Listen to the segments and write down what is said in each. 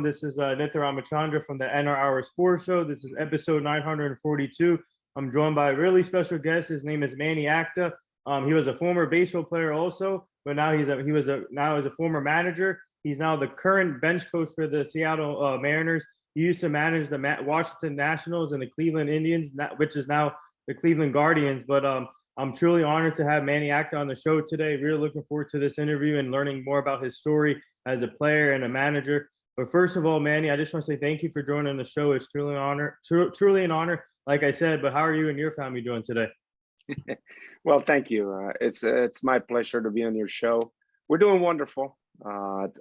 This is Nitya Ramachandra from the NR Hour Sports Show. This is episode 942. I'm joined by a really special guest. His name is Manny Acta. He was a former baseball player also, but now now as a former manager. He's now the current bench coach for the Seattle Mariners. He used to manage the Washington Nationals and the Cleveland Indians, which is now the Cleveland Guardians. But I'm truly honored to have Manny Acta on the show today. Really looking forward to this interview and learning more about his story as a player and a manager. But first of all, Manny, I just want to say thank you for joining the show. It's truly an honor, truly an honor, like I said. But how are you and your family doing today? Well, thank you. It's my pleasure to be on your show. We're doing wonderful.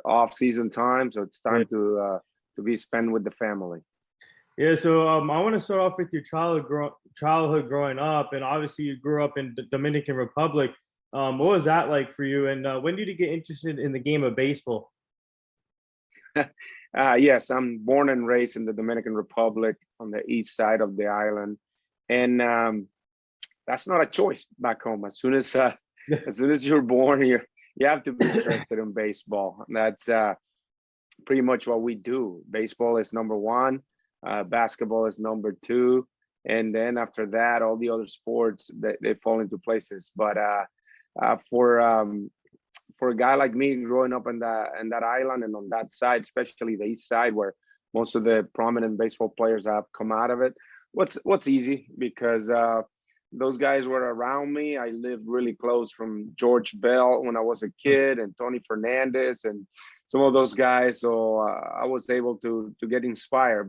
Off-season time, so it's time to be spent with the family. Yeah, so I want to start off with your childhood growing up, and obviously you grew up in the Dominican Republic. What was that like for you? And when did you get interested in the game of baseball? Yes, I'm born and raised in the Dominican Republic on the east side of the island, and that's not a choice back home. As soon as you're born, you have to be interested in baseball. That's pretty much what we do. Baseball is number one, basketball is number two, and then after that, all the other sports they fall into places. But for a guy like me growing up in that island and on that side, especially the east side where most of the prominent baseball players have come out of it, what's easy because those guys were around me. I lived really close from George Bell when I was a kid and Tony Fernandez and some of those guys. So I was able to get inspired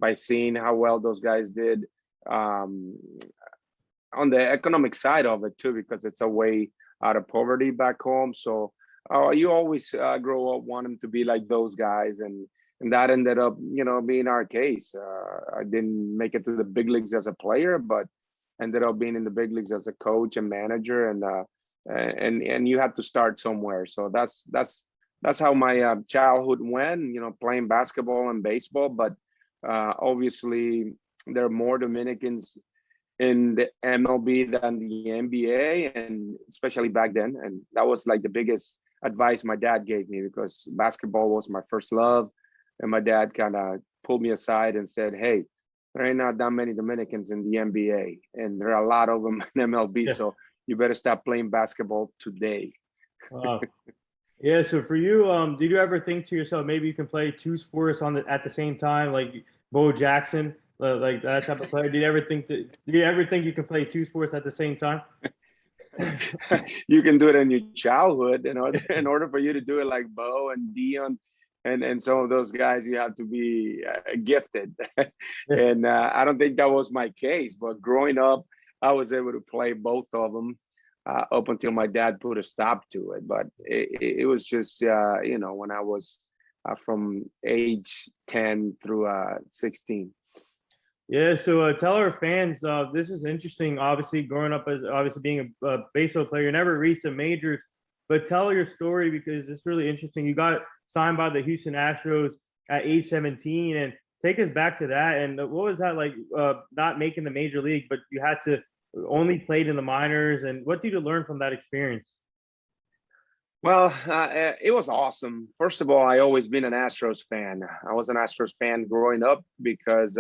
by seeing how well those guys did on the economic side of it too, because it's a way out of poverty back home. So you always grow up wanting to be like those guys, and that ended up, being our case. I didn't make it to the big leagues as a player, but ended up being in the big leagues as a coach and manager, and you have to start somewhere. So that's how my childhood went, playing basketball and baseball. But obviously there are more Dominicans in the MLB than the NBA, and especially back then. And that was like the biggest advice my dad gave me, because basketball was my first love. And my dad kind of pulled me aside and said, "Hey, there ain't not that many Dominicans in the NBA, and there are a lot of them in MLB. Yeah. So you better start playing basketball today." Wow. Yeah. So for you, did you ever think to yourself maybe you can play two sports at the same time, like Bo Jackson? Like that type of player. Did you ever think you could play two sports at the same time? You can do it in your childhood. In order for you to do it like Bo and Dion and some of those guys, you have to be gifted. And I don't think that was my case. But growing up, I was able to play both of them up until my dad put a stop to it. But it was just, when I was from age 10 through 16. Yeah, so tell our fans, this is interesting. Obviously, growing up as obviously being a baseball player, you never reached the majors, but tell your story because it's really interesting. You got signed by the Houston Astros at age 17, and take us back to that. And what was that like? Not making the major league, but you had to only played in the minors. And what did you learn from that experience? Well, it was awesome. First of all, I always been an Astros fan. I was an Astros fan growing up because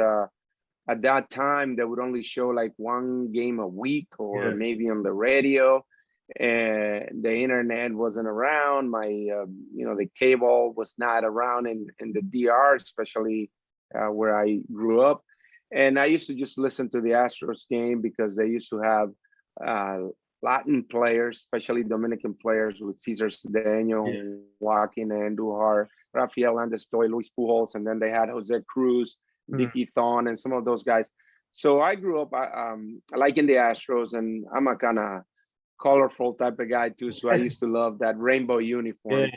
at that time they would only show like one game a week or maybe on the radio, and the internet wasn't around. My the cable was not around in the DR, especially where I grew up. And I used to just listen to the Astros game because they used to have Latin players, especially Dominican players with Cesar Cedeno, Joaquin Andujar, Rafael Andestoy, Luis Pujols, and then they had Jose Cruz, Dickie Thon, and some of those guys. So I grew up liking the Astros, and I'm a kind of colorful type of guy too. So I used to love that rainbow uniform.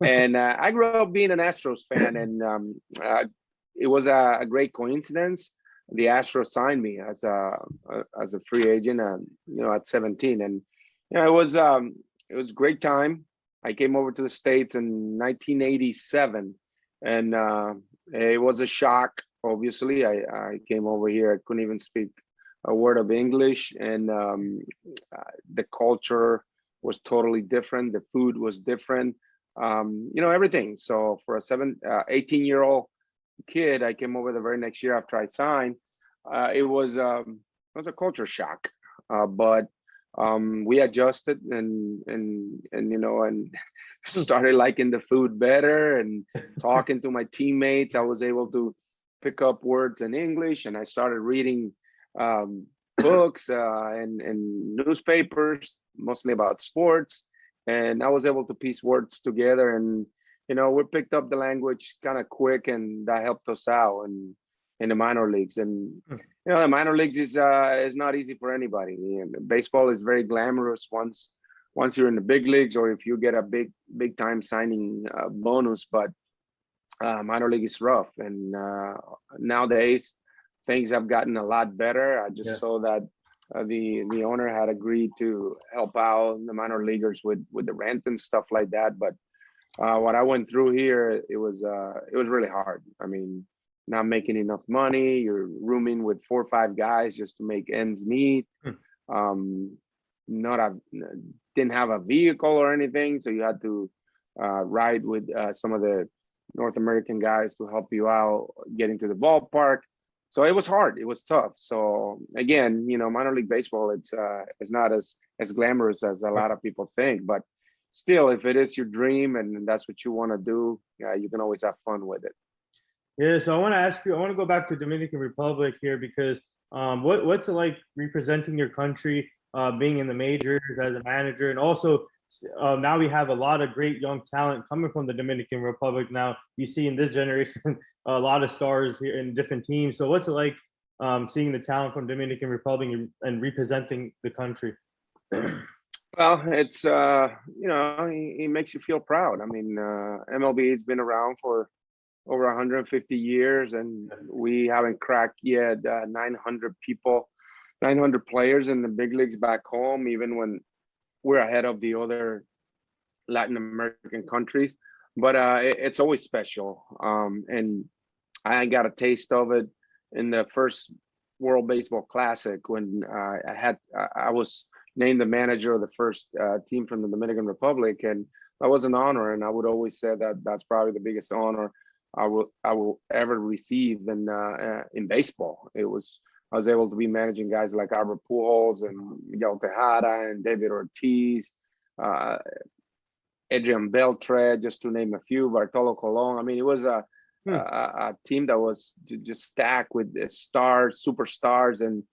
And I grew up being an Astros fan, and it was a great coincidence. The Astros signed me as a free agent, at 17, and it was a great time. I came over to the States in 1987, and it was a shock. Obviously, I came over here. I couldn't even speak a word of English, and the culture was totally different. The food was different. everything. So for a 18-year-old kid, I came over the very next year after I signed. It was a culture shock, but we adjusted and started liking the food better and talking to my teammates. I was able to pick up words in English, and I started reading books and newspapers, mostly about sports. And I was able to piece words together, and we picked up the language kind of quick, and that helped us out in the minor leagues. And the minor leagues is not easy for anybody. Baseball is very glamorous once you're in the big leagues, or if you get a big time signing bonus. But minor league is rough, and nowadays things have gotten a lot better. I just saw that the owner had agreed to help out the minor leaguers with the rent and stuff like that. But what I went through here, it was really hard. I mean, not making enough money. You're rooming with 4 or 5 guys just to make ends meet. Didn't have a vehicle or anything, so you had to ride with some of the North American guys to help you out getting to the ballpark. So it was hard. It was tough. So again, minor league baseball, it's not as glamorous as a lot of people think, but still, if it is your dream and that's what you want to do, you can always have fun with it. Yeah, so I want to ask you, I want to go back to Dominican Republic here because what's it like representing your country, being in the majors as a manager, and also now we have a lot of great young talent coming from the Dominican Republic. Now you see in this generation a lot of stars here in different teams. So what's it like seeing the talent from Dominican Republic and representing the country? Well, it's it makes you feel proud. I mean, MLB has been around for over 150 years, and we haven't cracked yet 900 people, 900 players in the big leagues back home, even when we're ahead of the other Latin American countries. But it's always special. And I got a taste of it in the first World Baseball Classic when I was named the manager of the first team from the Dominican Republic, and that was an honor. And I would always say that that's probably the biggest honor I will ever receive in baseball. I was able to be managing guys like Albert Pujols and Miguel Tejada and David Ortiz, Adrian Beltre, just to name a few, Bartolo Colon. I mean, it was a team that was just stacked with stars, superstars, and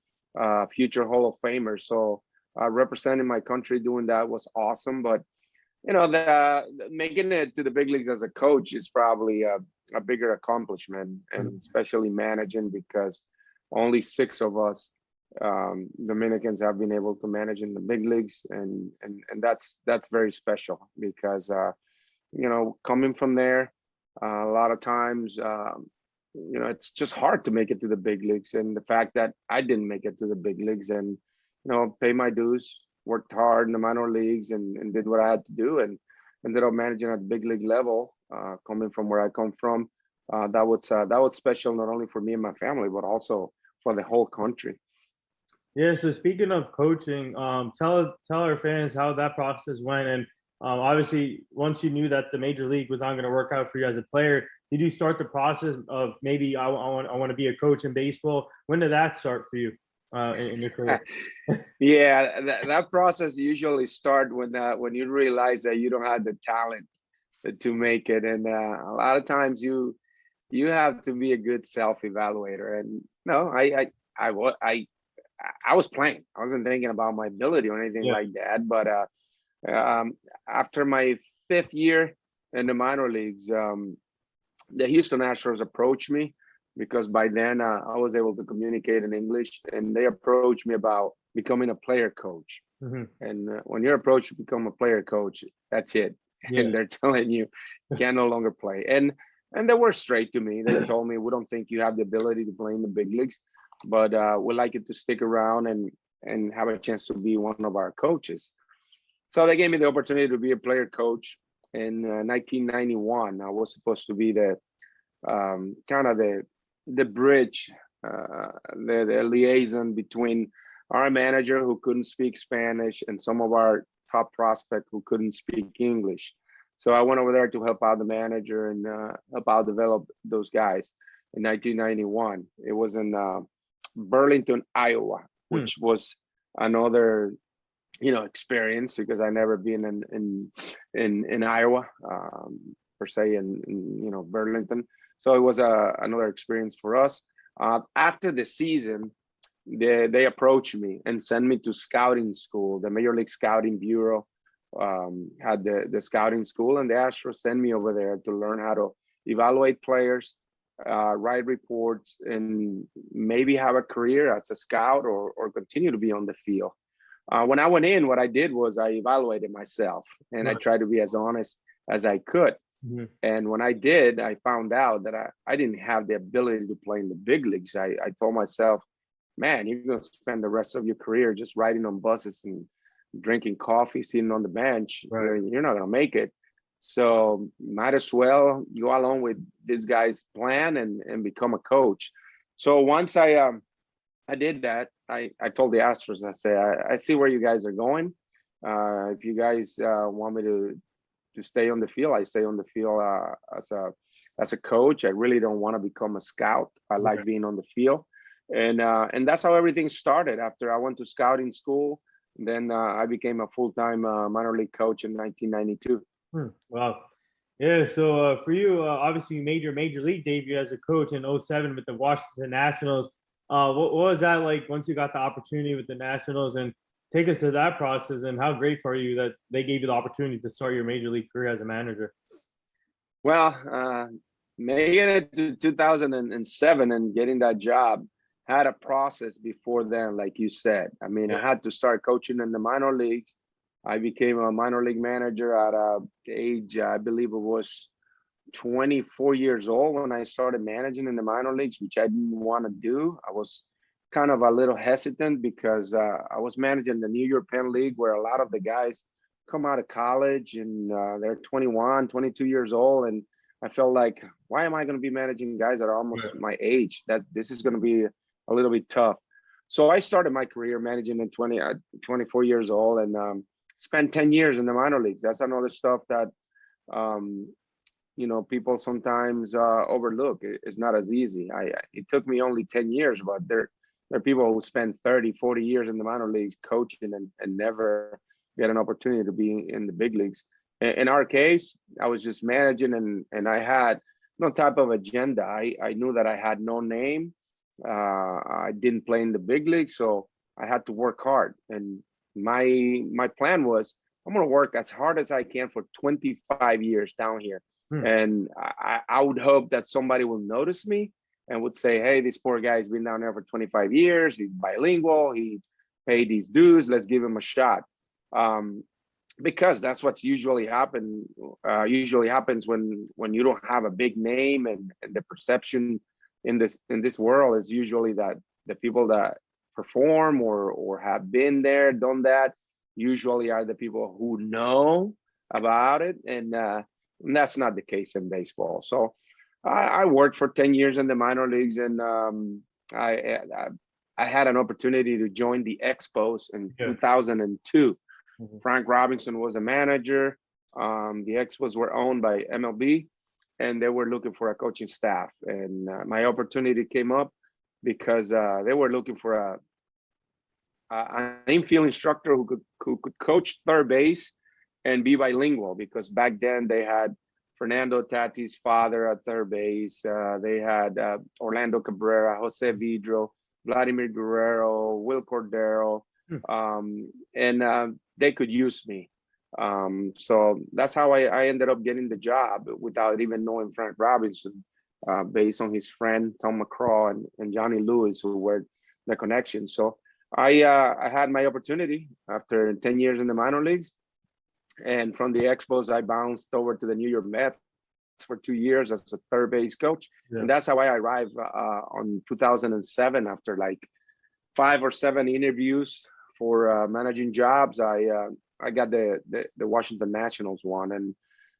future Hall of Famers. So representing my country doing that was awesome. But making it to the big leagues as a coach is probably a bigger accomplishment, and especially managing, because only 6 of us Dominicans have been able to manage in the big leagues, and that's very special because coming from there, a lot of times it's just hard to make it to the big leagues, and the fact that I didn't make it to the big leagues and pay my dues, worked hard in the minor leagues and did what I had to do, and ended up managing at the big league level, coming from where I come from. That was special, not only for me and my family, but also for the whole country. Yeah, so speaking of coaching, tell our fans how that process went. And obviously, once you knew that the major league was not going to work out for you as a player, did you start the process of maybe I want to be a coach in baseball? When did that start for you in your career? Yeah, that process usually start when you realize that you don't have the talent to make it, and a lot of times you have to be a good self-evaluator. And no, I was playing. I wasn't thinking about my ability or anything like that. But after my 5th year in the minor leagues, the Houston Astros approached me because by then I was able to communicate in English, and they approached me about becoming a player coach. And when you're approached to become a player coach, that's it. And they're telling you can no longer play. And they were straight to me. They told me, we don't think you have the ability to play in the big leagues, but we'd like you to stick around and have a chance to be one of our coaches. So they gave me the opportunity to be a player coach in 1991. I was supposed to be the kind of the bridge, the liaison between our manager, who couldn't speak Spanish, and some of our top prospects who couldn't speak English. So I went over there to help out the manager and help out develop those guys in 1991. It was in Burlington, Iowa, Hmm. which was another experience because I never been in Iowa per se in Burlington. So it was another experience for us. After the season, they approached me and sent me to scouting school. The Major League Scouting Bureau had the scouting school, and the Astros sent me over there to learn how to evaluate players, write reports, and maybe have a career as a scout or continue to be on the field. When I went in, what I did was I evaluated myself and I Right. tried to be as honest as I could. Mhm. And when I did, I found out that I didn't have the ability to play in the big leagues. I told myself, man, you're going to spend the rest of your career just riding on buses and drinking coffee, sitting on the bench. Right. You're not going to make it. So might as well go along with this guy's plan and become a coach. So once I did that, I told the Astros, I say, I see where you guys are going. If you guys want me to stay on the field, I stay on the field as a coach. I really don't want to become a scout. I like Right. being on the field, and that's how everything started. After I went to scouting school, then I became a full-time minor league coach in 1992. Wow. Yeah. So for you, obviously, you made your major league debut as a coach in '07 with the Washington Nationals. What was that like once you got the opportunity with the Nationals? And take us to that process and how grateful are you that they gave you the opportunity to start your major league career as a manager? Well, making it to 2007 and getting that job had a process before then, like you said. I mean, I Yeah. had to start coaching in the minor leagues. I became a minor league manager at the age, I believe it was 24 years old when I started managing in the minor leagues, which I didn't want to do. I was kind of a little hesitant because I was managing the New European League where a lot of the guys come out of college and they're 21, 22 years old. And I felt like, why am I going to be managing guys that are almost Right. my age? That this is going to be a little bit tough. So I started my career managing at 24 years old and spent 10 years in the minor leagues. That's another stuff that um, people sometimes overlook. It's not as easy. It took me only 10 years, but there are people who spend 30, 40 years in the minor leagues coaching and never get an opportunity to be in the big leagues. In our case, I was just managing and I had no type of agenda. I knew that I had no name. I didn't play in the big leagues, so I had to work hard. And my plan was I'm going to work as hard as I can for 25 years down here. Hmm. And I would hope that somebody will notice me and would say, hey, this poor guy's been down there for 25 years. He's bilingual. He paid these dues. Let's give him a shot. Because that's what's usually happens when you don't have a big name and the perception in this world is usually that the people that perform or have been there, done that, usually are the people who know about it. And that's not the case in baseball. So I worked for 10 years in the minor leagues and I had an opportunity to join the Expos in Yeah. 2002. Mhm. Frank Robinson was a manager. The Expos were owned by MLB and they were looking for a coaching staff. And my opportunity came up because they were looking for an infield instructor who could coach third base and be bilingual because back then they had Fernando Tatis' father at third base. They had Orlando Cabrera, Jose Vidro, Vladimir Guerrero, Will Cordero, Hmm. and they could use me. So that's how I ended up getting the job without even knowing Frank Robinson, based on his friend Tom McCraw and Johnny Lewis, who were the connection. So I had my opportunity after 10 years in the minor leagues. And from the Expos, I bounced over to the New York Mets for 2 years as a third base coach. Yeah. And that's how I arrived on 2007 after like 5 or 7 interviews for managing jobs. I got the Washington Nationals one,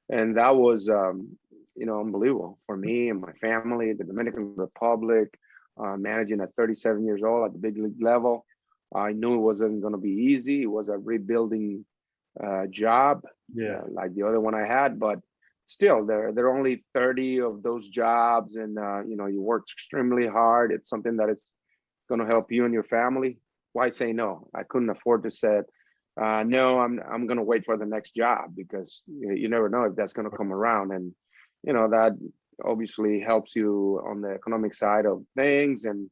and that was unbelievable for me and my family. The Dominican Republic, managing at 37 years old at the big league level. I knew it wasn't going to be easy. It was a rebuilding job Yeah. like the other one I had, but still, there are only 30 of those jobs, and you work extremely hard. It's something that is going to help you and your family. Why say no? I couldn't afford to say no. I'm going to wait for the next job, because you never know if that's going to come around, and that obviously helps you on the economic side of things, and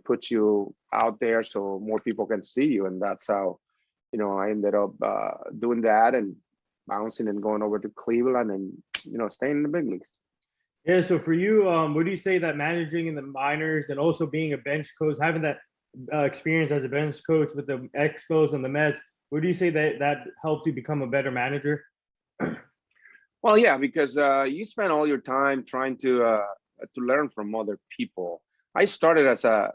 puts you out there so more people can see you, and that's how I ended up doing that and bouncing and going over to Cleveland and staying in the big leagues. Yeah. So for you, what do you say that managing in the minors and also being a bench coach, having that experience as a bench coach with the Expos and the Mets, what do you say that helped you become a better manager? Well, yeah, because you spend all your time trying to learn from other people. I started as a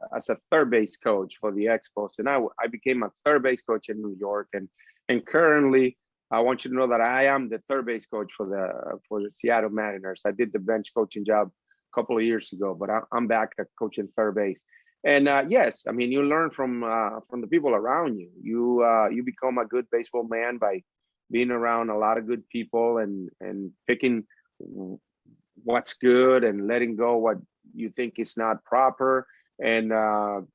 third base coach for the Expos, and I became a third base coach in New York, and currently I want you to know that I am the third base coach for the Seattle Mariners. I did the bench coaching job a couple of years ago, but I'm back at coaching third base. And yes, I mean, you learn from the people around you. You become a good baseball man by being around a lot of good people, and picking what's good and letting go what you think is not proper, and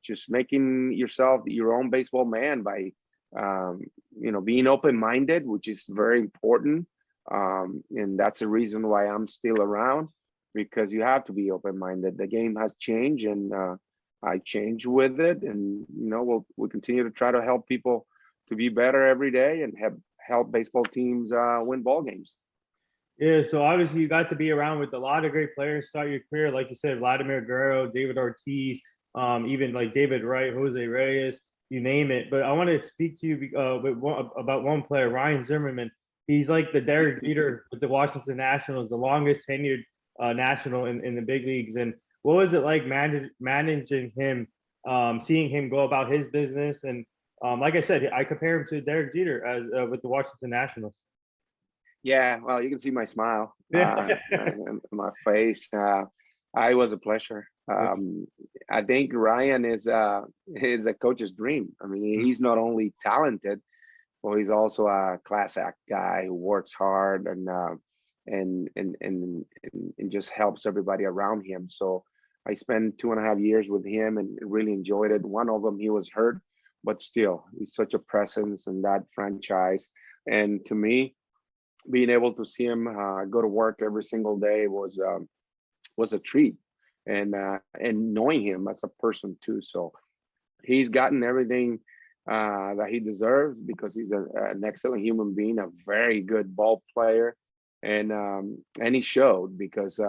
just making yourself your own baseball man by being open-minded, which is very important, and that's the reason why I'm still around, because you have to be open-minded. The game has changed, and I change with it, and we'll continue to try to help people to be better every day, and help baseball teams win ball games. Yeah, so obviously you got to be around with a lot of great players, start your career, like you said, Vladimir Guerrero, David Ortiz, even like David Wright, Jose Reyes, you name it. But I want to speak to you about one player, Ryan Zimmerman. He's like the Derek Jeter with the Washington Nationals, the longest tenured national in the big leagues. And what was it like managing him, seeing him go about his business? And like I said, I compare him to Derek Jeter as with the Washington Nationals. Yeah, well, you can see my smile Yeah. on my face. I was a pleasure. I think Ryan is a coach's dream. I mean, he's not only talented, but he's also a class act guy who works hard, and just helps everybody around him. So I spent 2.5 years with him and really enjoyed it. One of them, he was hurt, but still, he's such a presence in that franchise. And to me, being able to see him go to work every single day was a treat, and knowing him as a person too. So he's gotten everything that he deserves, because he's an excellent human being, a very good ball player, and he showed, because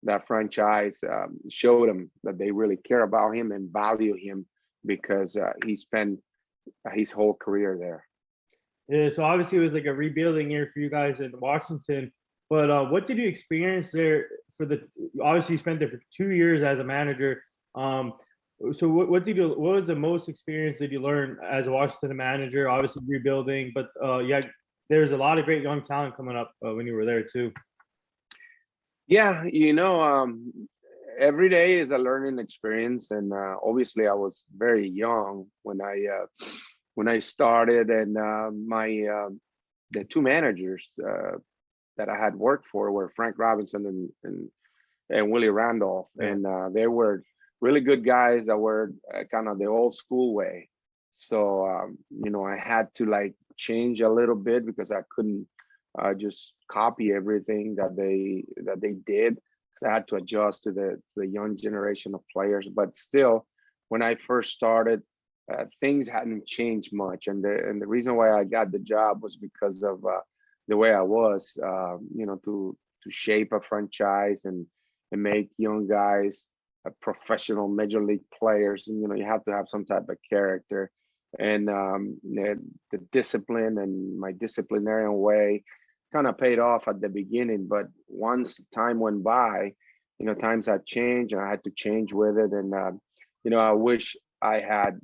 that franchise showed him that they really care about him and value him, because he spent his whole career there. Yeah, so obviously it was like a rebuilding year for you guys in Washington. But what did you experience there for the? Obviously, you spent there for 2 years as a manager. So what was the most experience that you learn as a Washington manager? Obviously rebuilding, but yeah, there's a lot of great young talent coming up when you were there too. Yeah, every day is a learning experience, and obviously I was very young when I started, and the two managers that I had worked for were Frank Robinson and Willie Randolph, Yeah. and they were really good guys that were kind of the old school way. So I had to like change a little bit, because I couldn't just copy everything that they did, because I had to adjust to the young generation of players. But still, when I first started, things hadn't changed much, and the reason why I got the job was because of the way I was, to shape a franchise, and make young guys professional major league players. And you have to have some type of character, and the discipline and my disciplinarian way kind of paid off at the beginning. But once time went by, times had changed, and I had to change with it. And I wish I had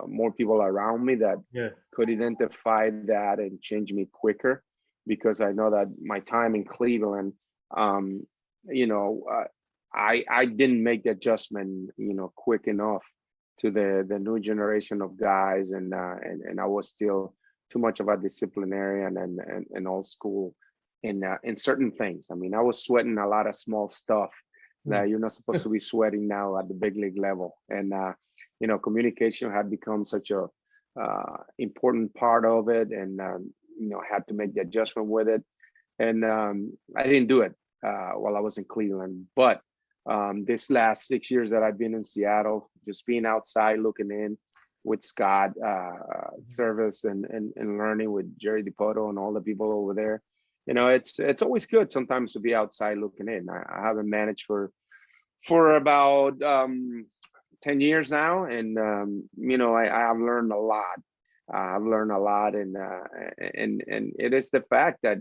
more people around me that Yeah. could identify that and change me quicker, because I know that my time in Cleveland, you know, I didn't make the adjustment, quick enough to the new generation of guys, and I was still too much of a disciplinarian and old school in certain things. I mean, I was sweating a lot of small stuff that you're not supposed to be sweating now at the big league level. And communication had become such a important part of it, and had to make the adjustment with it. And I didn't do it while I was in Cleveland, but this last 6 years that I've been in Seattle, just being outside looking in with Scott Service and learning with Jerry DiPoto and all the people over there, it's always good sometimes to be outside looking in. I haven't managed for about 10 years now, and I have learned a lot. I've learned a lot, and it is the fact that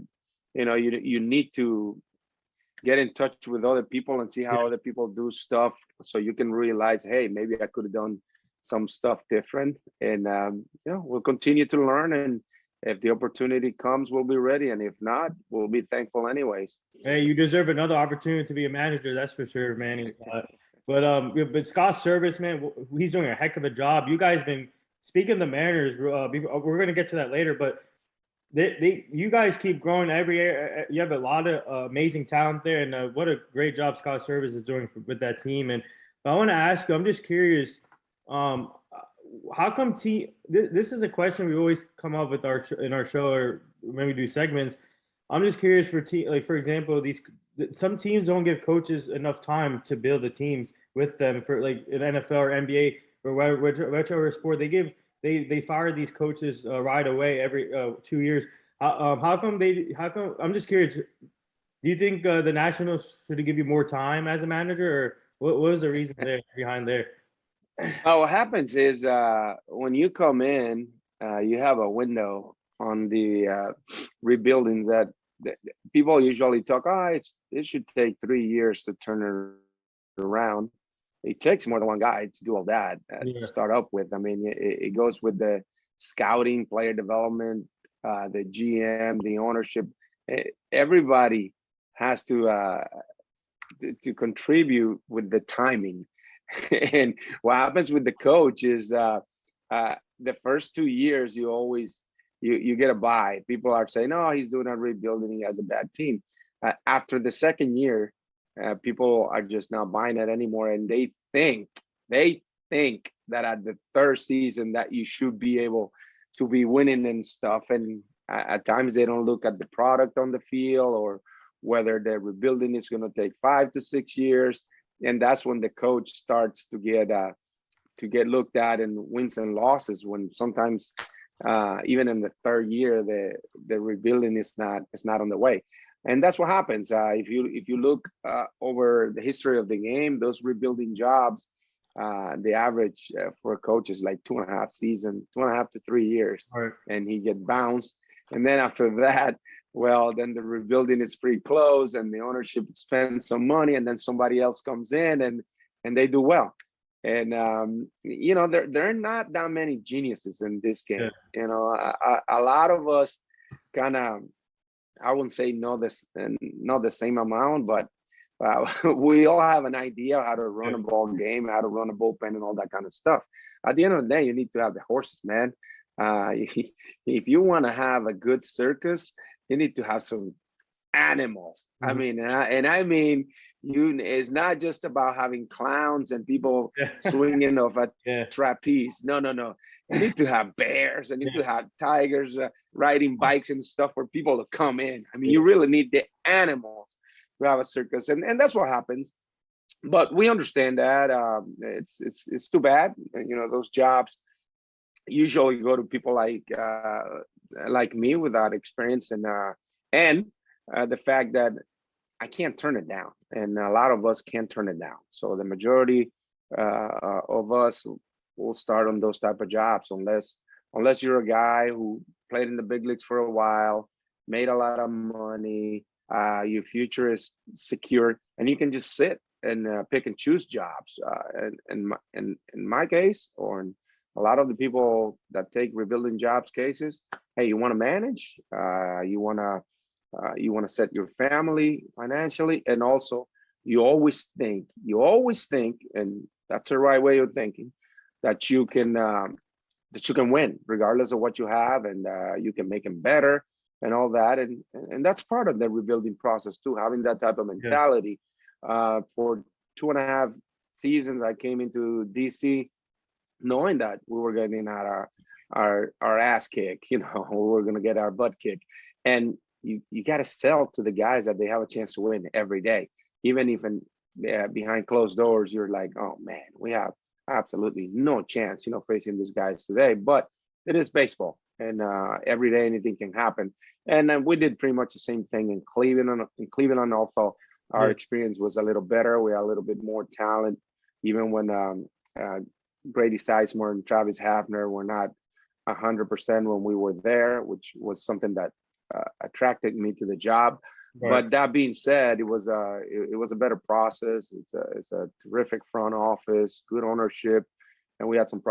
you need to get in touch with other people and see how other people do stuff, so you can realize, hey, maybe I could have done some stuff different. And we'll continue to learn, and if the opportunity comes, we'll be ready, and if not, we'll be thankful anyways. Hey, you deserve another opportunity to be a manager, that's for sure, Manny. But Scott Service, man, he's doing a heck of a job. You guys been speaking of the Mariners. We're going to get to that later, but you guys keep growing every year. You have a lot of amazing talent there, and what a great job Scott Service is doing with that team. And I want to ask you, I'm just curious, how come this is a question we always come up with in our show, or when we do segments. I'm just curious for example, some teams don't give coaches enough time to build the teams with them. For like in NFL or NBA or whichever sport, they fire these coaches right away every 2 years. How come I'm just curious. Do you think the Nationals should give you more time as a manager, or what was the reason behind there? What happens is when you come in, you have a window on the rebuilding that people usually talk, it should take 3 years to turn it around. It takes more than one guy to do all that to start up with. I mean, it goes with the scouting, player development, the GM, the ownership. Everybody has to contribute with the timing. And what happens with the coach is the first 2 years you get a buy. People are saying, "No, he's doing a rebuilding. He has a bad team." After the second year, people are just not buying it anymore, and they think that at the third season that you should be able to be winning and stuff. And at times they don't look at the product on the field, or whether the rebuilding is going to take 5 to 6 years, and that's when the coach starts to get looked at in wins and losses. When sometimes even in the third year, the rebuilding is not on the way. And that's what happens. If you look over the history of the game, those rebuilding jobs, the average for a coach is like 2.5 to 3 years, right, and he get bounced. And then after that, well, then the rebuilding is pretty close, and the ownership spends some money, and then somebody else comes in and they do well. And there are not that many geniuses in this game. A lot of us kind of, I wouldn't say not the same amount, but we all have an idea how to run a ball game, how to run a bullpen, and all that kind of stuff. At the end of the day, you need to have the horses, man. If you want to have a good circus, you need to have some animals. I mean, it's not just about having clowns and people swinging off a trapeze. No. You need to have bears, and you need to have tigers riding bikes and stuff for people to come in. I mean, you really need the animals to have a circus, and that's what happens. But we understand that it's too bad. Those jobs usually go to people like me without experience, and the fact that I can't turn it down, and a lot of us can't turn it down. So the majority of us will start on those type of jobs, unless you're a guy who played in the big leagues for a while, made a lot of money, your future is secure, and you can just sit and pick and choose jobs. In my case, or in a lot of the people that take rebuilding jobs cases, hey, you want to manage, you want to set your family financially, and also you always think, and that's the right way of thinking, that you can that you can win regardless of what you have, and you can make them better and all that. And that's part of the rebuilding process too, having that type of Yeah. mentality. For 2.5 seasons, I came into DC knowing that we were getting our ass kicked, we were going to get our butt kicked. And you got to sell to the guys that they have a chance to win every day, even if behind closed doors, you're like, oh man, we have absolutely no chance, facing these guys today. But it is baseball, and every day anything can happen. And then we did pretty much the same thing in Cleveland. In Cleveland, although our Yeah. experience was a little better, we had a little bit more talent, even when Grady Sizemore and Travis Hafner were not 100% when we were there, which was something that attracted me to the job. Right. But that being said, it was a better process. It's a terrific front office, good ownership, and we had some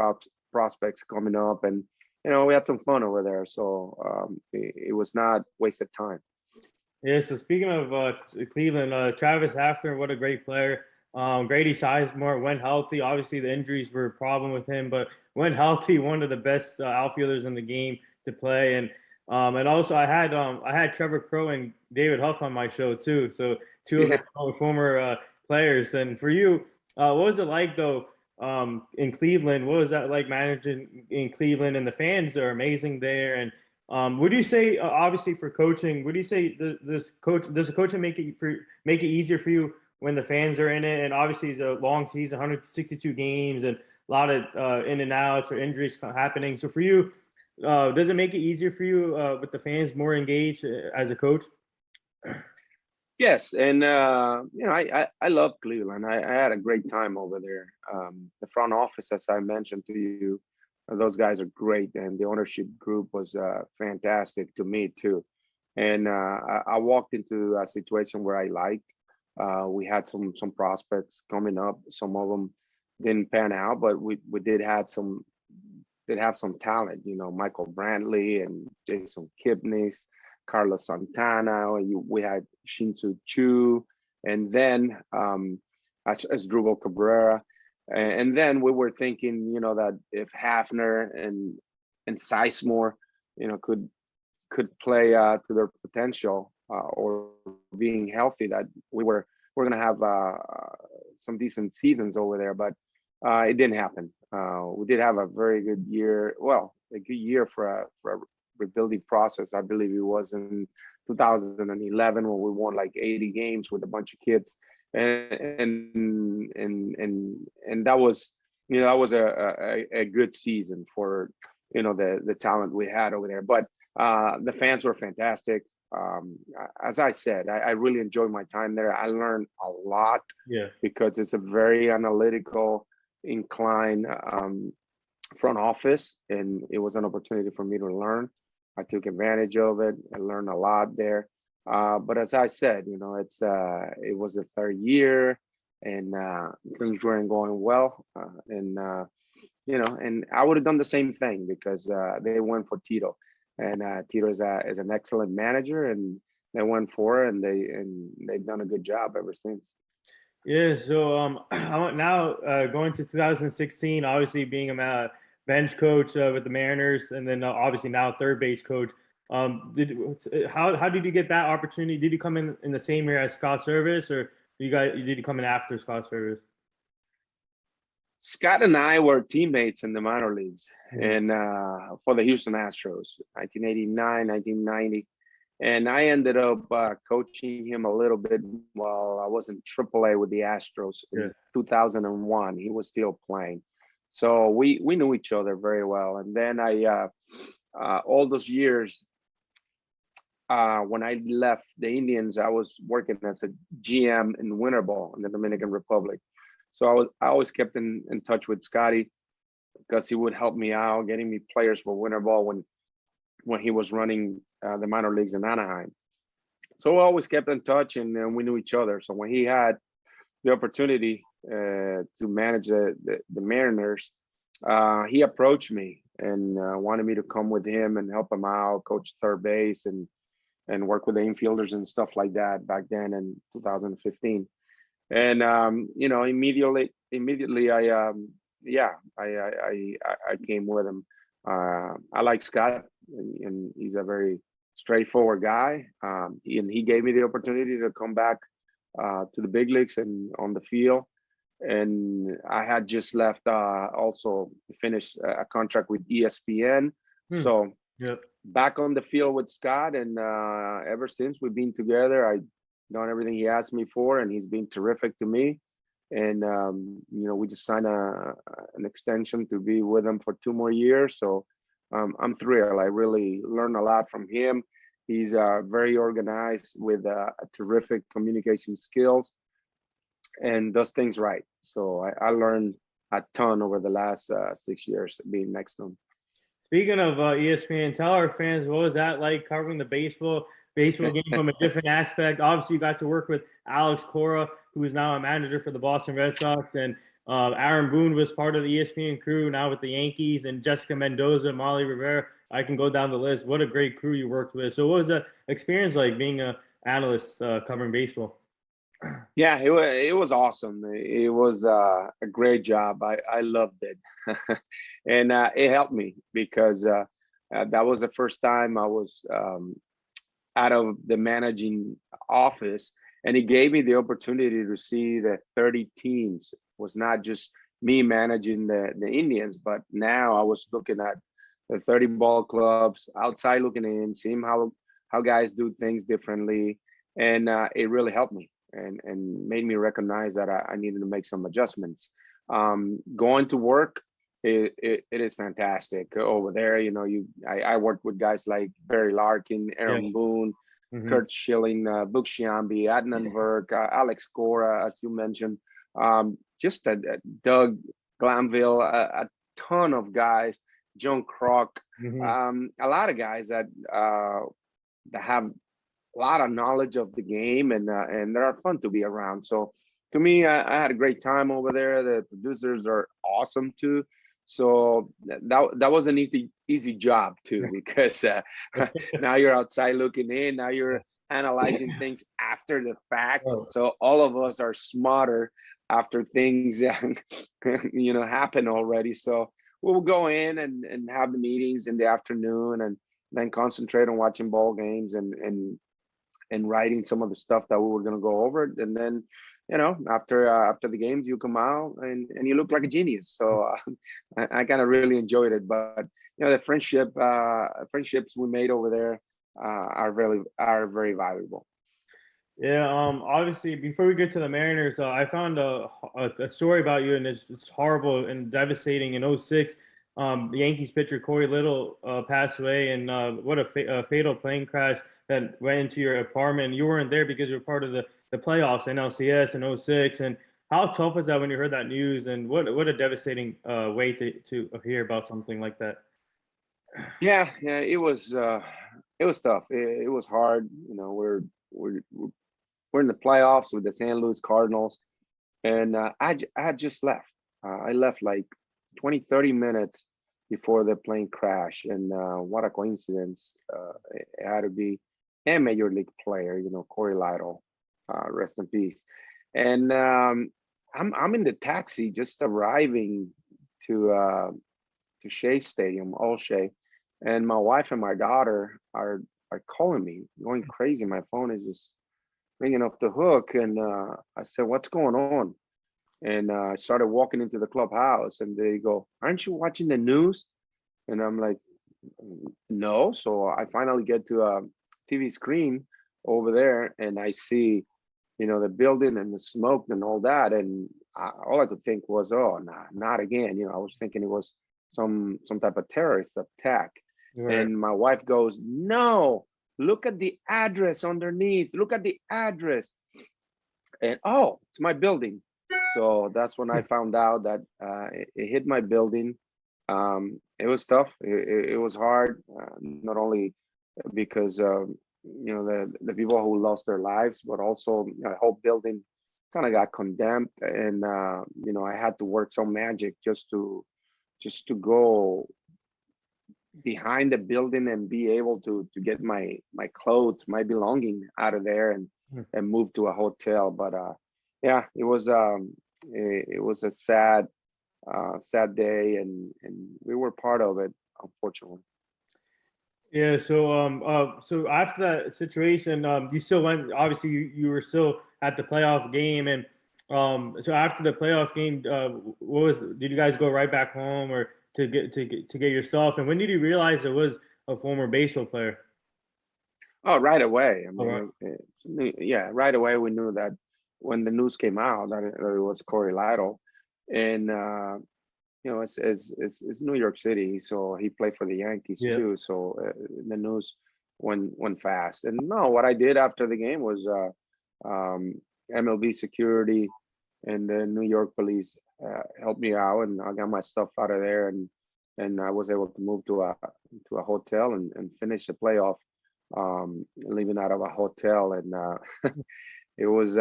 prospects coming up, and we had some fun over there. So it was not wasted time. Yeah, so speaking of Cleveland, Travis Hafner, what a great player. Grady Sizemore, when healthy, obviously the injuries were a problem with him, but when healthy, one of the best outfielders in the game to play. And also I had Trevor Crow and David Huff on my show too. So two of Yeah. the former players. And for you, what was it like though in Cleveland? What was that like managing in Cleveland? And the fans are amazing there. And would you say, obviously for coaching, would you say does the coaching make it easier for you when the fans are in it? And obviously it's a long season, 162 games, and a lot of in and outs or injuries happening. So for you, does it make it easier for you with the fans more engaged as a coach? Yes, and I love Cleveland. I had a great time over there. The front office, as I mentioned to you, those guys are great, and the ownership group was fantastic to me too. And I walked into a situation where I liked. We had some prospects coming up. Some of them didn't pan out, but we did have some talent. Michael Brantley and Jason Kipnis, Carlos Santana. We had Shinsu Chu, and then as Drupal Cabrera. And then we were thinking, that if Hafner and Sizemore, could play to their potential, or being healthy, that we're going to have some decent seasons over there. But it didn't happen. We did have a very good year. Well, a good year for a rebuilding process. I believe it was in 2011 when we won like 80 games with a bunch of kids, and that was a good season for the talent we had over there. But the fans were fantastic. As I said, I really enjoyed my time there. I learned a lot. Yeah. Because it's a very analytical incline front office, and it was an opportunity for me to learn. I took advantage of it. I learned a lot there. But as I said, it was the third year, and things weren't going well. And I would have done the same thing, because they went for Tito, and Tito is an excellent manager, and they went for it, and they've done a good job ever since. Yeah, so I want now going to 2016, obviously being a bench coach with the Mariners, and then obviously now third base coach. How did you get that opportunity? Did you come in the same year as Scott Service, or did you come in after Scott Service? Scott and I were teammates in the minor leagues, and for the Houston Astros, 1989, 1990. And I ended up coaching him a little bit while I was in AAA with the Astros in 2001. He was still playing. So we knew each other very well. And then all those years, when I left the Indians, I was working as a GM in Winter Ball in the Dominican Republic. So I always kept in touch with Scotty, because he would help me out getting me players for Winter Ball when he was running the minor leagues in Anaheim. So we always kept in touch, and we knew each other. So when he had the opportunity to manage the Mariners, he approached me and wanted me to come with him and help him out, coach third base, and work with the infielders and stuff like that back then in 2015. And immediately I came with him. I like Scott, and he's a very straightforward guy. And he gave me the opportunity to come back to the big leagues and on the field. And I had just left, also finished a contract with ESPN. Hmm. So Yep. back on the field with Scott, and ever since we've been together, I done everything he asked me for, and he's been terrific to me. And we just signed an extension to be with him for 2 more years. So I'm thrilled. I really learned a lot from him. He's very organized with terrific communication skills and does things right. So I learned a ton over the last 6 years being next to him. Speaking of ESPN, tell our fans what was that like covering the baseball game from a different aspect. Obviously, you got to work with Alex Cora, who is now a manager for the Boston Red Sox, and Aaron Boone was part of the ESPN crew now with the Yankees, and Jessica Mendoza, Molly Rivera. I can go down the list. What a great crew you worked with. So, what was the experience like being an analyst covering baseball? Yeah, it was awesome. It was a great job. I loved it, and it helped me because that was the first time I was out of the managing office, and it gave me the opportunity to see the 30 teams. It was not just me managing the Indians, but now I was looking at the 30 ball clubs outside, looking in, seeing how guys do things differently, and it really helped me and made me recognize that I needed to make some adjustments. Going to work, it is fantastic over there. I worked with guys like Barry Larkin, Yeah. Aaron Boone, Mhm. Kurt Schilling, Book Sciambi, Adnan Virk, Alex Cora, as you mentioned, just Doug Glanville, a ton of guys, John Kruk, Mhm. a lot of guys that have a lot of knowledge of the game, and they are fun to be around. So to me, I had a great time over there. The producers are awesome too. So that was an easy job too, because now you're outside looking in. Now you're analyzing things after the fact. Oh, So all of us are smarter after things happen already. So we'll go in and have the meetings in the afternoon, and then concentrate on watching ball games and writing some of the stuff that we were going to go over. And then after the games, you come out and you look like a genius. So I kind of really enjoyed it. But the friendships we made over there are very valuable. yeah. Obviously, before we get to the Mariners, I found a story about you, and it's horrible and devastating. In '06, the Yankees pitcher Corey Little passed away, and what a fatal plane crash that went into your apartment. You weren't there because you were part of the playoffs, NLCS in '06. And how tough was that when you heard that news? And what a devastating way to hear about something like that. Yeah, it was tough. It was hard. We're in the playoffs with the St. Louis Cardinals, and I had just left. I left like 20, 30 minutes before the plane crash, and what a coincidence! It had to be a major league player, Corey Lytle, rest in peace. And I'm in the taxi, just arriving to Shea Stadium, All Shea, and my wife and my daughter are calling me, going crazy. My phone is just ringing off the hook, and I said, "What's going on?" And I started walking into the clubhouse, and they go, "Aren't you watching the news?" And I'm like, "No." So I finally get to a TV screen over there, and I see, the building and the smoke and all that, and all I could think was, "Oh, nah, not again." I was thinking it was some type of terrorist attack. Right. And my wife goes, "No, look at the address underneath. Look at the address." And oh, it's my building. So that's when I found out that it hit my building. It was tough. It was hard, not only because the people who lost their lives, but also the whole building kind of got condemned, and I had to work some magic just to go behind the building and be able to get my clothes, my belonging out of there, and move to a hotel. But yeah, it was a sad day, and we were part of it, unfortunately. Yeah. So after that situation, you still went. Obviously, you were still at the playoff game, and so after the playoff game, what was? Did you guys go right back home, or to get your stuff? And when did you realize it was a former baseball player? Oh, right away. I All right. mean, yeah, right away we knew that when the news came out that it was Corey Lytle, and it's New York City, so he played for the Yankees Yeah. too. So the news went fast. And no, what I did after the game was MLB security and the New York police helped me out, and I got my stuff out of there, and I was able to move to a hotel and finish the playoff, living out of a hotel, and it was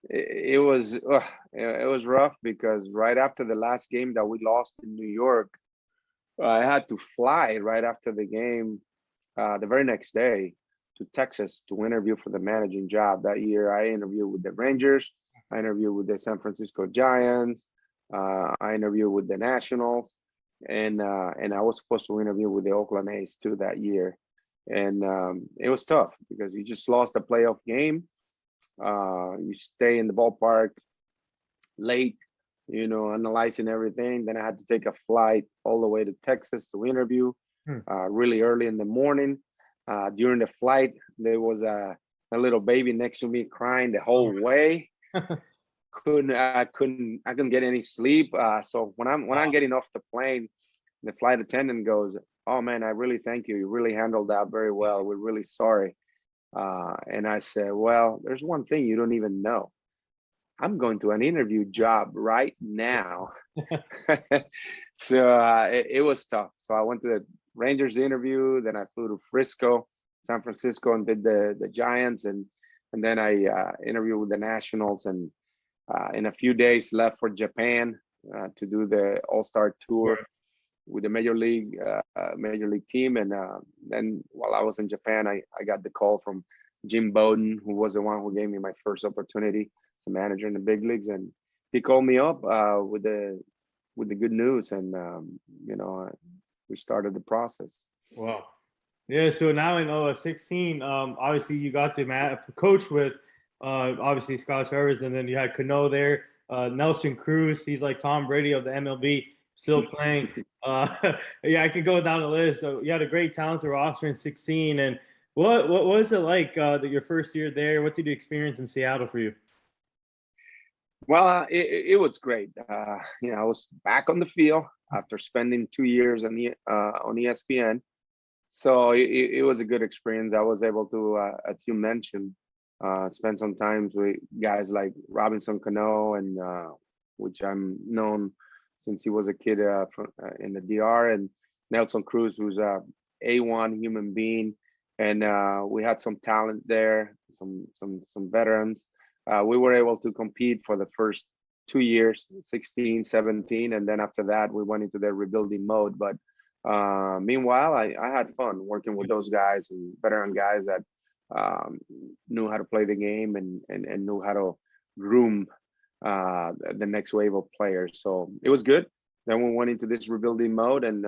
it was rough because right after the last game that we lost in New York, I had to fly right after the game, the very next day to Texas to interview for the managing job. That year, I interviewed with the Rangers, I interviewed with the San Francisco Giants, I interviewed with the Nationals, and I was supposed to interview with the Oakland A's too that year. And it was tough because you just lost a playoff game. You stay in the ballpark late, analyzing everything. Then I had to take a flight all the way to Texas to interview Hmm. really early in the morning. During the flight, there was a little baby next to me crying the whole way. I couldn't get any sleep. So when I'm getting off the plane, the flight attendant goes, "Oh man, I really thank you. You really handled that very well. We're really sorry." And I said, "Well, there's one thing you don't even know. I'm going to an interview job right now." So it was tough. So I went to the Rangers interview, then I flew to Frisco, San Francisco, and did the Giants, and then I interviewed with the Nationals, and in a few days left for Japan to do the All-Star tour with the major league team. And then while I was in Japan, I got the call from Jim Bowden, who was the one who gave me my first opportunity as a manager in the big leagues, and he called me up with the good news, and we started the process. Wow. Yeah, so now in 16, obviously you got to coach with obviously Scott Travers, and then you had Cano there, Nelson Cruz. He's like Tom Brady of the MLB, still playing. Yeah, I can go down the list. So you had a great talented roster in 16. And what was it like your first year there? What did you experience in Seattle for you? Well, it was great. I was back on the field after spending 2 years on ESPN. So it was a good experience. I was able to, as you mentioned, spend some time with guys like Robinson Cano, and which I'm known since he was a kid in the DR, and Nelson Cruz, who's a A1 human being, and we had some talent there, some veterans. We were able to compete for the first 2 years, 16, 17, and then after that we went into the rebuilding mode. But meanwhile, I had fun working with those guys and veteran guys that knew how to play the game, and knew how to groom the next wave of players. So it was good. Then we went into this rebuilding mode, and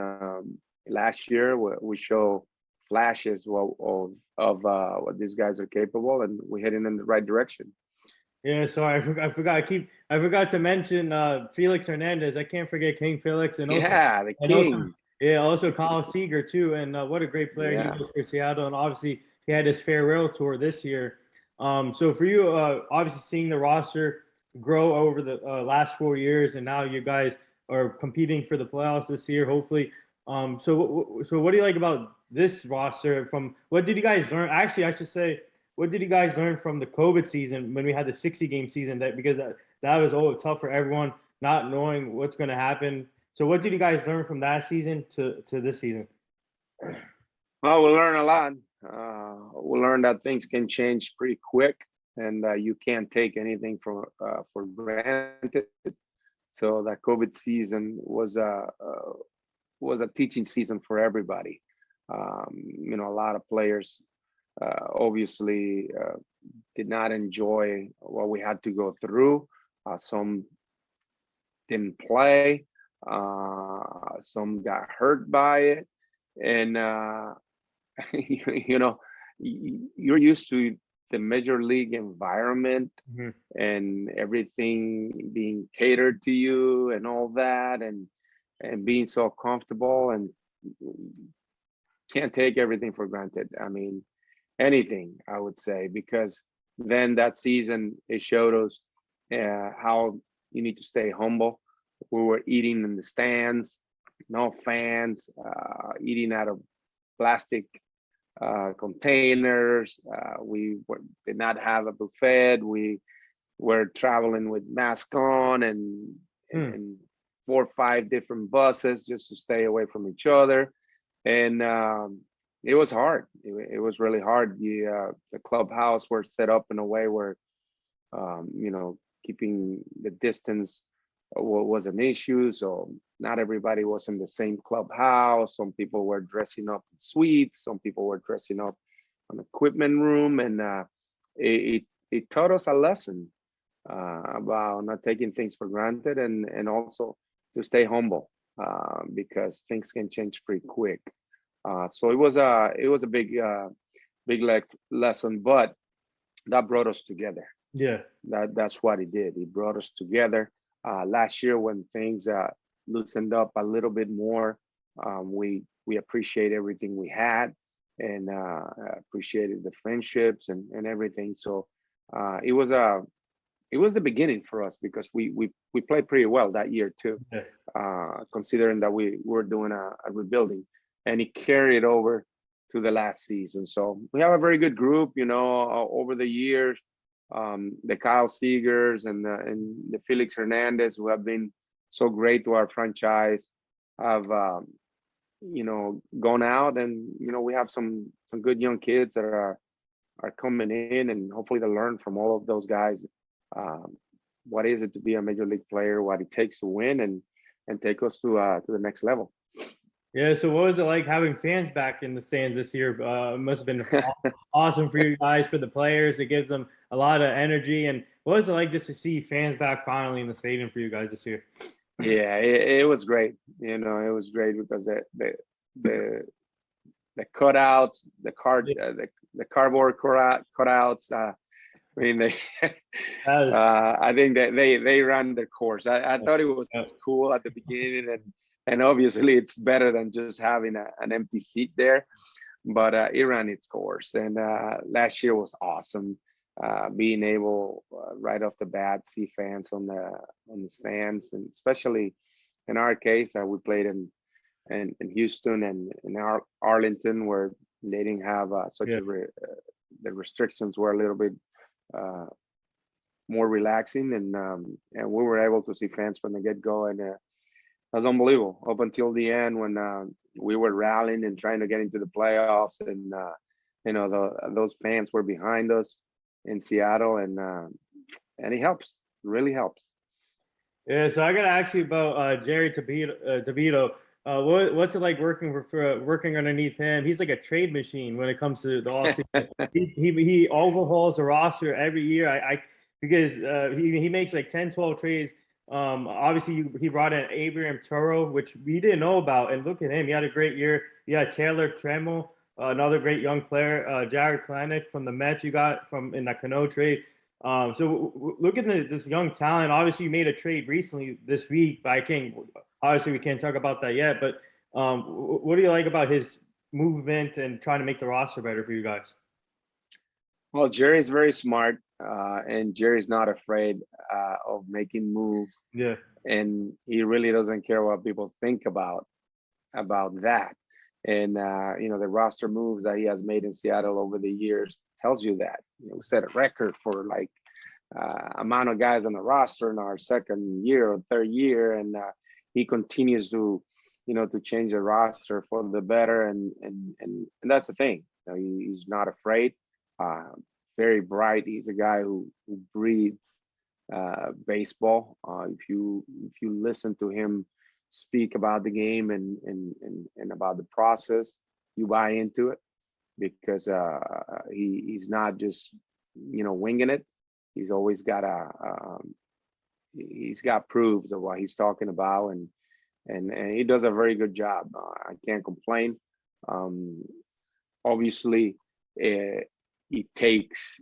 last year we show flashes of what these guys are capable, and we're heading in the right direction. Yeah, sorry, I forgot to mention Felix Hernandez. I can't forget King Felix, and also Yeah, the and also king. yeah, also Kyle Seager too. And what a great player he Yeah. was for Seattle. And obviously he had his farewell tour this year. So for you, obviously seeing the roster grow over the last 4 years, and now you guys are competing for the playoffs this year, hopefully. So what do you like about this roster? From what did you guys learn? Actually, I should say, what did you guys learn from the COVID season when we had the 60-game season? That was tough for everyone, not knowing what's going to happen. So what did you guys learn from that season to this season? Well, we learned a lot. We learned that things can change pretty quick, and you can't take anything for granted. So that COVID season was a teaching season for everybody. A lot of players obviously did not enjoy what we had to go through. Some didn't play. Some got hurt by it, and you know, you're used to the major league environment Mhm. and everything being catered to you and all that, and being so comfortable, and can't take everything for granted. I mean, anything, I would say, because then that season it showed us how you need to stay humble. We were eating in the stands, no fans, eating out of plastic containers. Did not have a buffet. We were traveling with mask on, Hmm. and 4 or 5 different buses just to stay away from each other. And it was hard. It was really hard. The clubhouse were set up in a way where you know, keeping the distance was an issue. So not everybody was in the same clubhouse. Some people were dressing up in suites. Some people were dressing up on equipment room, and it taught us a lesson about not taking things for granted, and also to stay humble because things can change pretty quick. So it was a big lesson, but that brought us together. Yeah. That's what it did. It brought us together. Last year, when things loosened up a little bit more, we appreciate everything we had, and appreciated the friendships and everything. So it was the beginning for us, because we played pretty well that year too, Yeah. considering that we were doing a rebuilding, and it carried over to the last season. So we have a very good group, over the years. The Kyle Seegers and the Felix Hernandez, who have been so great to our franchise, have gone out, and we have some good young kids that are coming in, and hopefully they learn from all of those guys. um, what is it to be a major league player, what it takes to win, and take us to the next level. Yeah. So, what was it like having fans back in the stands this year? It must have been awesome for you guys, for the players. It gives them a lot of energy. And what was it like just to see fans back finally in the stadium for you guys this year? Yeah, it was great. It was great because the the cutouts, Yeah, the cardboard cutouts. I mean, they. that was, I think that they ran their course. I thought it was yeah, cool at the beginning, and obviously it's better than just having an empty seat there. But it ran its course, and last year was awesome. Being able right off the bat see fans on the stands, and especially in our case, we played in Houston and in Arlington, where they didn't have yeah. the restrictions were a little bit uh, more relaxing, and we were able to see fans from the get go, and it was unbelievable up until the end when we were rallying and trying to get into the playoffs, and those fans were behind us in Seattle, and it helps, really helps. Yeah, so I gotta ask you about Jerry Tavito. What's it like working working underneath him? He's like a trade machine when it comes to the offseason. He overhauls the roster every year. I because he makes like 10, 12 trades. Obviously he brought in Abraham Toro, which we didn't know about, and look at him. He had a great year. You had Taylor Trammell, another great young player. Jared Kalanick from the Mets you got from in that Cano trade. So look at this young talent. Obviously, you made a trade recently this week, but I can't. Obviously, we can't talk about that yet. But what do you like about his movement and trying to make the roster better for you guys? Well, Jerry's very smart, and Jerry's not afraid of making moves, Yeah, and he really doesn't care what people think about that. And the roster moves that he has made in Seattle over the years tells you that. We set a record for like amount of guys on the roster in our second year or third year, and he continues to change the roster for the better, and that's the thing. He's not afraid. Uh, Very bright. He's a guy who breathes baseball. If you listen to him speak about the game and about the process, you buy into it, because he's not just winging it. He's always got he's got proofs of what he's talking about, and he does a very good job. I can't complain. Um, Obviously, it takes,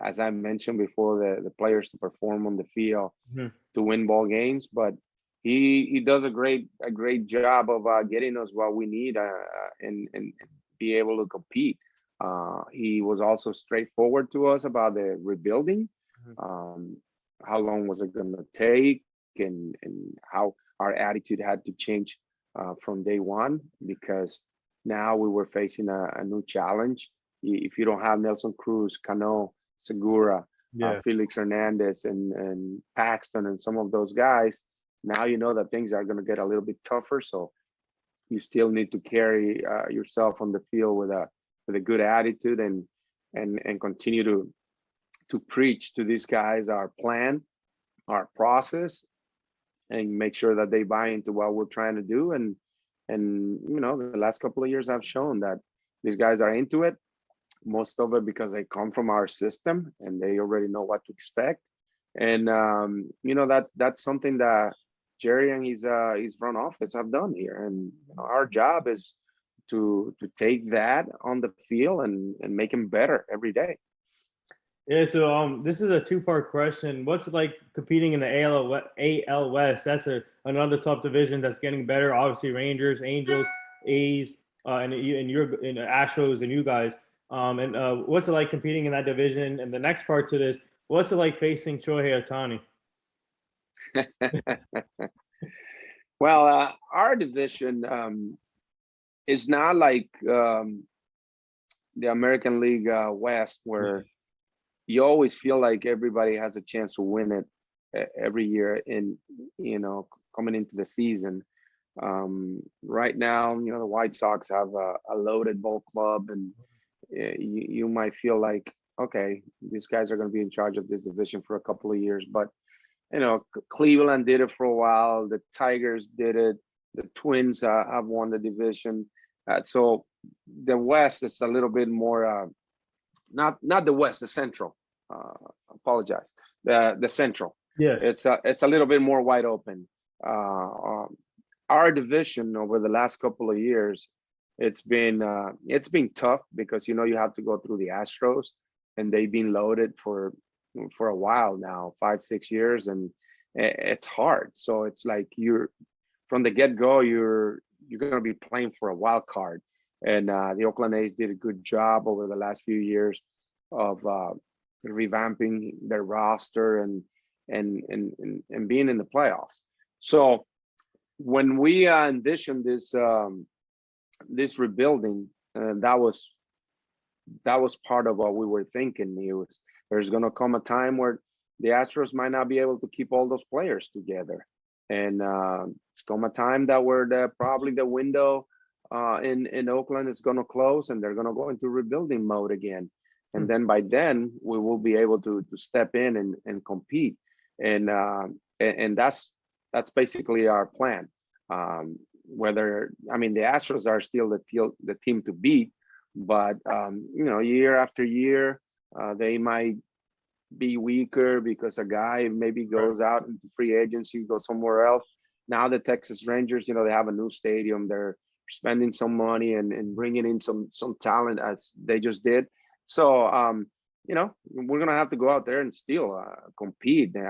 as I mentioned before, the players to perform on the field Mhm. to win ball games, but he does a great job of getting us what we need and be able to compete. He was also straightforward to us about the rebuilding. Mhm. Um, how long was it going to take, and how our attitude had to change from day one, because now we were facing a new challenge. If you don't have Nelson Cruz, Cano, Segura, Yeah. Felix Hernandez, and Paxton, and some of those guys, now you know that things are going to get a little bit tougher. So you still need to carry yourself on the field with a good attitude, and continue to preach to these guys our plan, our process, and make sure that they buy into what we're trying to do. And the last couple of years have shown that these guys are into it, most of it because they come from our system and they already know what to expect. And that's something that Jerry and his front office have done here. And our job is to take that on the field and make them better every day. Yeah, so this is a two-part question. What's it like competing in the AL West? That's another tough division that's getting better. Obviously, Rangers, Angels, A's, and your and Astros and you guys. And what's it like competing in that division? And the next part to this, what's it like facing Shohei Ohtani? Well, our division is not like the American League West, where you always feel like everybody has a chance to win it every year in coming into the season. Right now, the White Sox have a loaded ball club, and you might feel like, okay, these guys are going to be in charge of this division for a couple of years. But Cleveland did it for a while. The Tigers did it. The Twins have won the division. So the West is a little bit more. Not the West, the Central. Apologize. The Central. Yeah. It's a little bit more wide open. Our division over the last couple of years, it's been tough because you have to go through the Astros, and they've been loaded for a while now, 5-6 years, and it's hard. So it's like you're from the get-go, you're going to be playing for a wild card. And the Oakland A's did a good job over the last few years of revamping their roster and being in the playoffs. So when we envisioned this rebuilding, that was part of what we were thinking. There's going to come a time where the Astros might not be able to keep all those players together, and it's come a time that where probably the window in Oakland is going to close, and they're going to go into rebuilding mode again. And then by then we will be able to step in and compete, and that's basically our plan. Whether the Astros are still the team to beat, but year after year they might be weaker because a guy maybe goes out into free agency, goes somewhere else. Now the Texas Rangers, they have a new stadium. They're spending some money and bringing in some talent, as they just did. So we're gonna have to go out there and still compete. The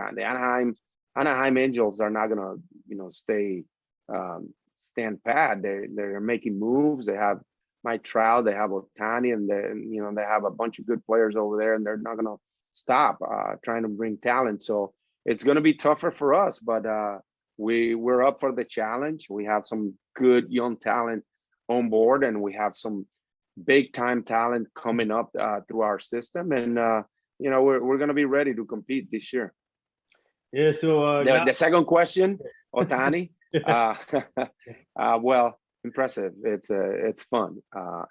Anaheim Angels are not gonna stand pat. They're making moves. They have Mike Trout, they have Ohtani, and they have a bunch of good players over there, and they're not gonna stop trying to bring talent. So it's gonna be tougher for us, but we're up for the challenge. We have some good young talent on board, and we have some big time talent coming up through our system, and we're going to be ready to compete this year. Yeah. So The second question, Ohtani. Well, impressive. It's fun.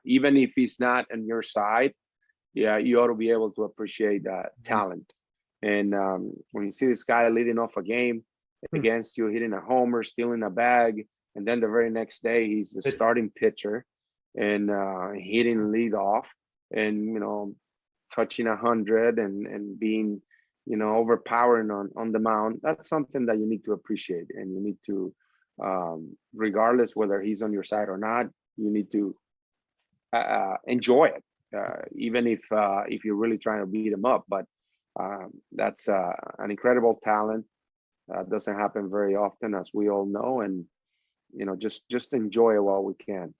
Even if he's not on your side, yeah, you ought to be able to appreciate talent. And when you see this guy leading off a game against you, hitting a homer, stealing a bag, and then the very next day he's the starting pitcher and hitting lead off, and touching 100 and being overpowering on the mound. That's something that you need to appreciate, and you need to regardless whether he's on your side or not. You need to enjoy it, even if you're really trying to beat him up. But that's an incredible talent. Doesn't happen very often, as we all know, and just enjoy it while we can.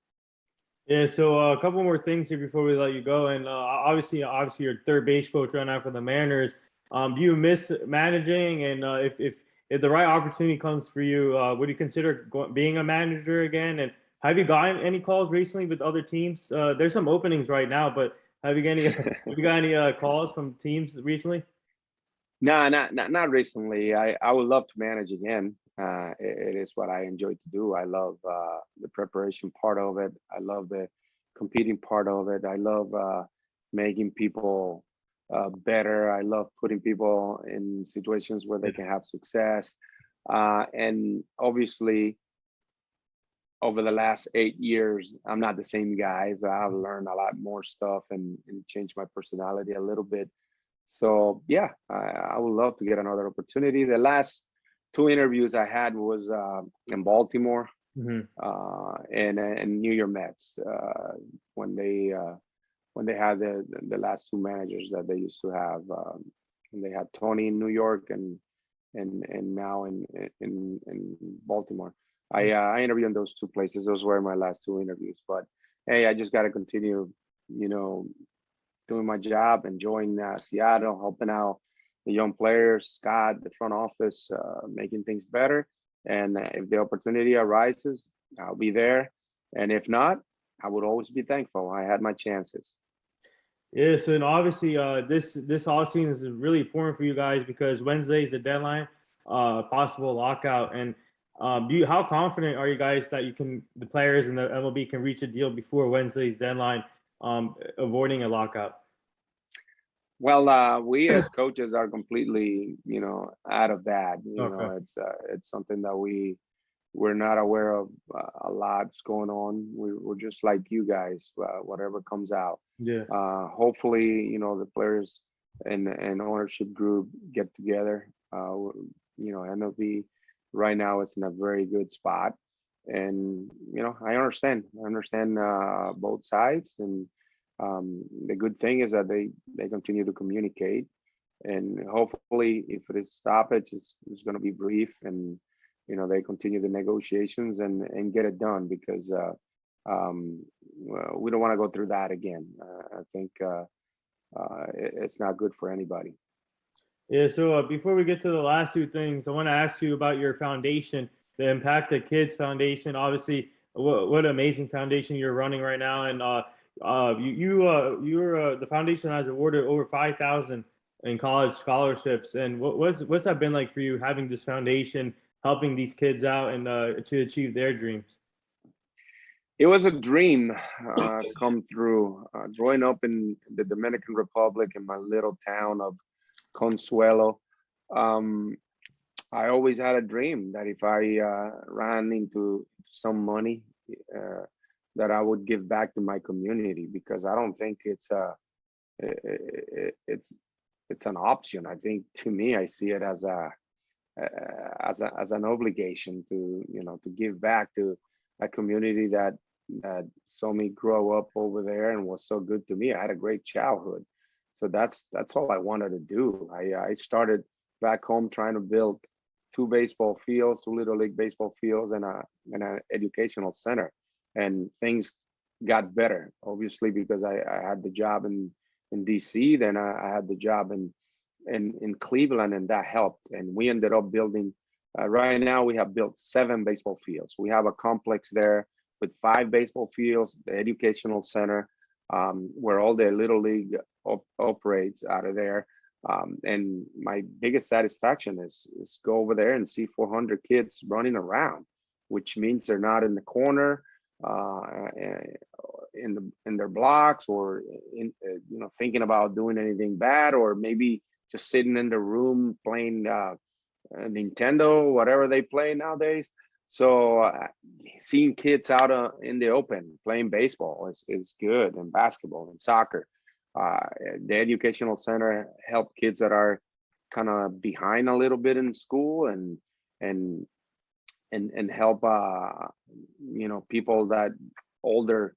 Yeah, so a couple more things here before we let you go. And obviously, you're third base coach right now for the Mariners. Do you miss managing? And if the right opportunity comes for you, would you consider being a manager again? And have you gotten any calls recently with other teams? There's some openings right now, but have you got any have you got any calls from teams recently? No, not recently. I would love to manage again. It is what I enjoy to do. I love the preparation part of it. I love the competing part of it. I love making people better. I love putting people in situations where they can have success. And obviously, over the last 8 years, I'm not the same guy. So I've learned a lot more stuff and changed my personality a little bit. So yeah, I would love to get another opportunity. The last two interviews I had was in Baltimore Mhm. and New York Mets when they had the last two managers that they used to have. And they had Tony in New York and now in Baltimore. I interviewed in those two places. Those were my last two interviews. But hey, I just got to continue, you know, doing my job, enjoying Seattle, helping out the young players, Scott, the front office, making things better. And if the opportunity arises, I'll be there. And if not, I would always be thankful. I had my chances. Yeah, so and obviously, this off season is really important for you guys because Wednesday is the deadline, possible lockout. And how confident are you guys that the players and the MLB can reach a deal before Wednesday's deadline, avoiding a lockout? Well, we as coaches are completely, out of that. Okay. It's something that we're not aware of a lot's going on. We're just like you guys, whatever comes out. Yeah. Hopefully, the players and ownership group get together. MLB right now is in a very good spot, and I understand. I understand both sides, and the good thing is that they continue to communicate, and hopefully, if it is stoppage, it's going to be brief, and they continue the negotiations and get it done because well, we don't want to go through that again. I think it's not good for anybody. Yeah. So before we get to the last two things, I want to ask you about your foundation, the Impact the Kids Foundation. Obviously, what an amazing foundation you're running right now, and the foundation has awarded over 5,000 in college scholarships. And what's that been like for you having this foundation, helping these kids out and to achieve their dreams? It was a dream come through. Growing up in the Dominican Republic in my little town of Consuelo, um, I always had a dream that if I ran into some money, uh, that I would give back to my community because I don't think i- i- it's it's an option. I think to me, I see it as as an obligation to to give back to a community that saw me grow up over there and was so good to me. I had a great childhood, so that's all I wanted to do. I started back home trying to build two baseball fields, two little league baseball fields, and an educational center, and things got better. Obviously, because I had the job in DC, then I had the job in Cleveland, and that helped. And we ended up building. Right now, we have built 7 baseball fields. We have a complex there with 5 baseball fields, the educational center, where all the little league operates out of there. And my biggest satisfaction is go over there and see 400 kids running around, which means they're not in the corner, uh, in their blocks, or in thinking about doing anything bad, or maybe just sitting in the room playing Nintendo, whatever they play nowadays. So seeing kids out in the open playing baseball is good, and basketball and soccer. Uh, the educational center help kids that are kind of behind a little bit in school and and help people that older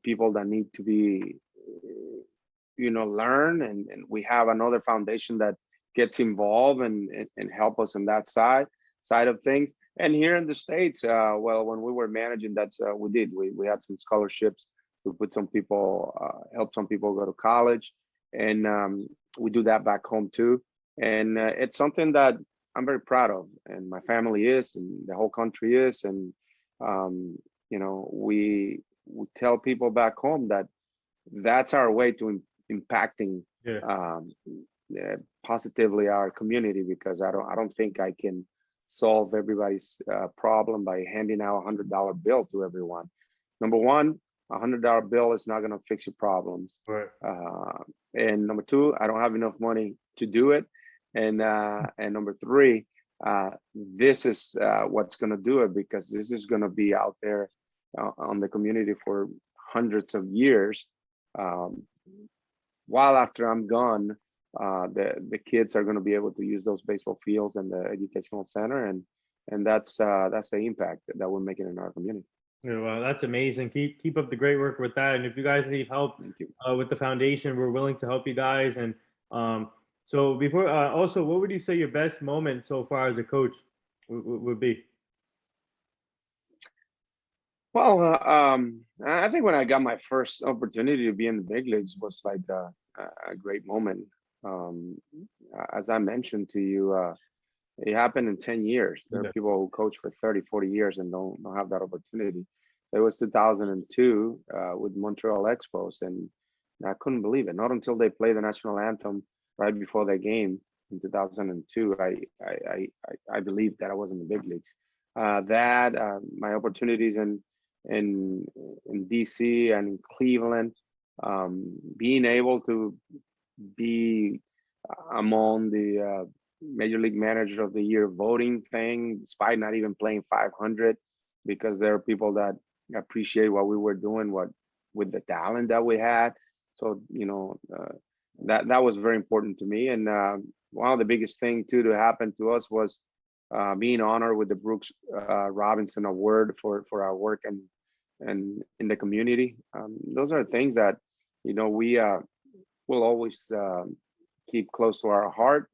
people that need to be learn, and we have another foundation that gets involved and help us on that side of things. And here in the States, well, when we were managing, that's we had some scholarships. We put some people, help some people go to college, and we do that back home too. And it's something that I'm very proud of, and my family is, and the whole country is. And we tell people back home that that's our way to impacting Yeah. positively our community, because I don't think I can solve everybody's problem by handing out $100 bill to everyone. Number one, $100 bill is not going to fix your problems. Right. And number two, I don't have enough money to do it. And number three, this is what's going to do it, because this is going to be out there on the community for hundreds of years. While after I'm gone, the kids are going to be able to use those baseball fields and the educational center, and that's the impact that we're making in our community. Yeah, well, that's amazing. Keep up the great work with that. And if you guys need help Thank you. with the foundation, we're willing to help you guys. And so before, also, what would you say your best moment so far as a coach would be? Well, I think when I got my first opportunity to be in the big leagues was like a great moment. Um, as I mentioned to you, it happened in 10 years. There Yeah. are people who coach for 30, 40 years and don't have that opportunity. It was 2002 with Montreal Expos, and I couldn't believe it. Not until they played the national anthem right before their game in 2002, I believed that I was in the big leagues. That my opportunities in DC and in Cleveland, being able to be among the Major League Manager of the Year voting thing, despite not even playing 500, because there are people that appreciate what we were doing, what with the talent that we had. So that was very important to me. And one of the biggest thing too to happen to us was being honored with the Brooks Robinson Award for our work and in the community. Those are things that we will always keep close to our heart.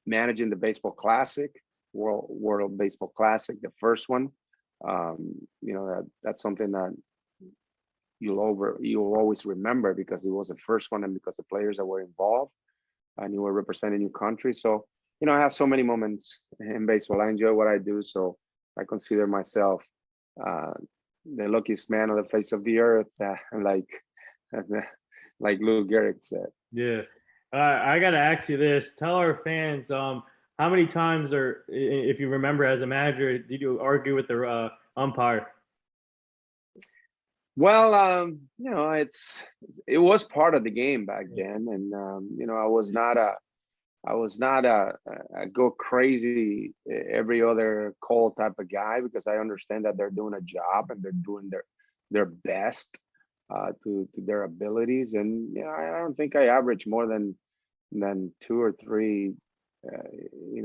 Managing the Baseball Classic, World Baseball Classic, the first one. That's something that you'll always remember, because it was the first one, and because the players that were involved and you were representing your country. So I have so many moments in baseball. I enjoy what I do, so I consider myself the luckiest man on the face of the earth, like Lou Gehrig said. Yeah. I gotta ask you this. Tell our fans, how many times, or if you remember, as a manager, did you argue with the umpire? Well, it was part of the game back then, and I was not a go crazy every other call type of guy, because I understand that they're doing a job and they're doing their best to their abilities. And I don't think I average more than two or three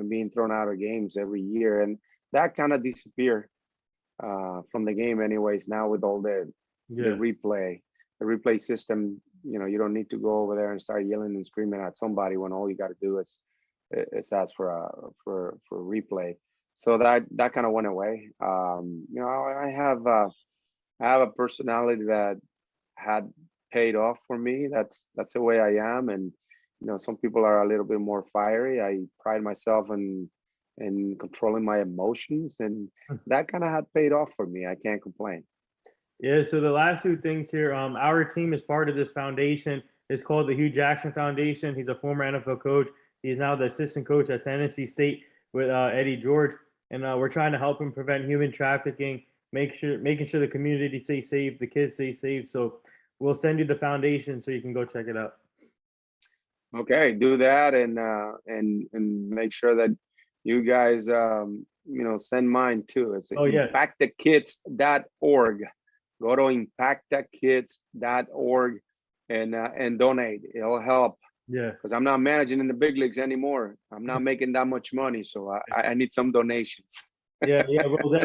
being thrown out of games every year, and that kind of disappeared from the game anyways now with all the replay system. You don't need to go over there and start yelling and screaming at somebody when all you got to do is ask for a replay. So that kind of went away. I have a personality that had paid off for me. That's the way I am. And some people are a little bit more fiery. I pride myself in controlling my emotions, and that kind of had paid off for me. I can't complain. Yeah, so the last two things here, our team is part of this foundation. It's called the Hugh Jackson Foundation. He's a former NFL coach. He's now the assistant coach at Tennessee State with Eddie George, and we're trying to help him prevent human trafficking, making sure the community stays safe, the kids stay safe. So we'll send you the foundation so you can go check it out. Okay, do that, and make sure that you guys send mine too. It's impactthekids.org. Go to impactthekids.org and donate. It'll help. Yeah. Because I'm not managing in the big leagues anymore. I'm not making that much money, so I need some donations. Yeah, yeah, we're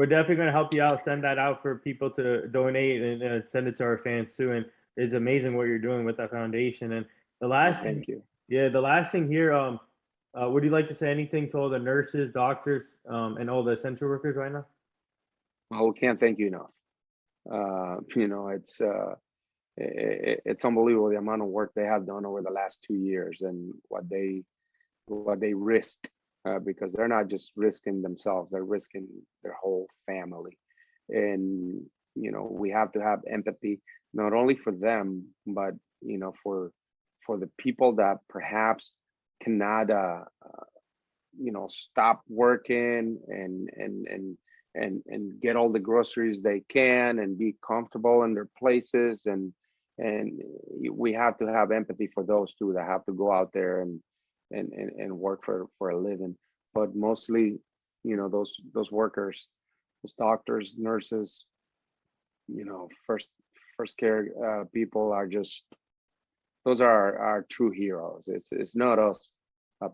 definitely gonna help you out. Send that out for people to donate and send it to our fans too. And it's amazing what you're doing with that foundation. And the last thing, Thank you. yeah, the last thing here, would you like to say anything to all the nurses, doctors, and all the essential workers right now? Well, we can't thank you enough. It's unbelievable the amount of work they have done over the last 2 years and what they risk, because they're not just risking themselves, they're risking their whole family. And we have to have empathy not only for them, but for the people that perhaps cannot stop working and get all the groceries they can and be comfortable in their places. And we have to have empathy for those too that have to go out there and work for a living. But mostly, those workers, those doctors, nurses, first care people are just, those are our true heroes. It's not us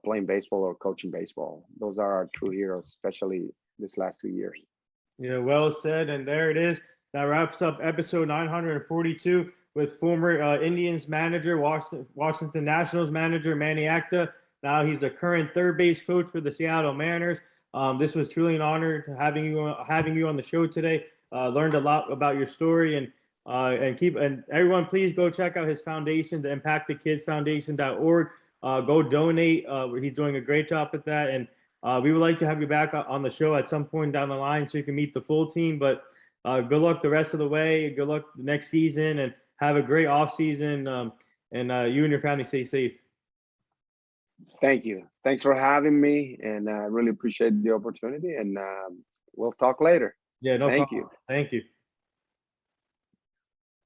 playing baseball or coaching baseball. Those are our true heroes, especially this last 2 years. Yeah, well said. And there it is. That wraps up episode 942 with former Indians manager, Washington Nationals manager Manny Acta. Now he's the current third base coach for the Seattle Mariners. This was truly an honor having you on the show today. Learned a lot about your story and everyone, please go check out his foundation, the ImpactTheKidsFoundation.org. Go donate. He's doing a great job with that, and we would like to have you back on the show at some point down the line so you can meet the full team. But good luck the rest of the way. Good luck the next season, and have a great off season. And you and your family stay safe. Thank you. Thanks for having me, and I really appreciate the opportunity. And we'll talk later. Yeah, no Thank problem. you. Thank you.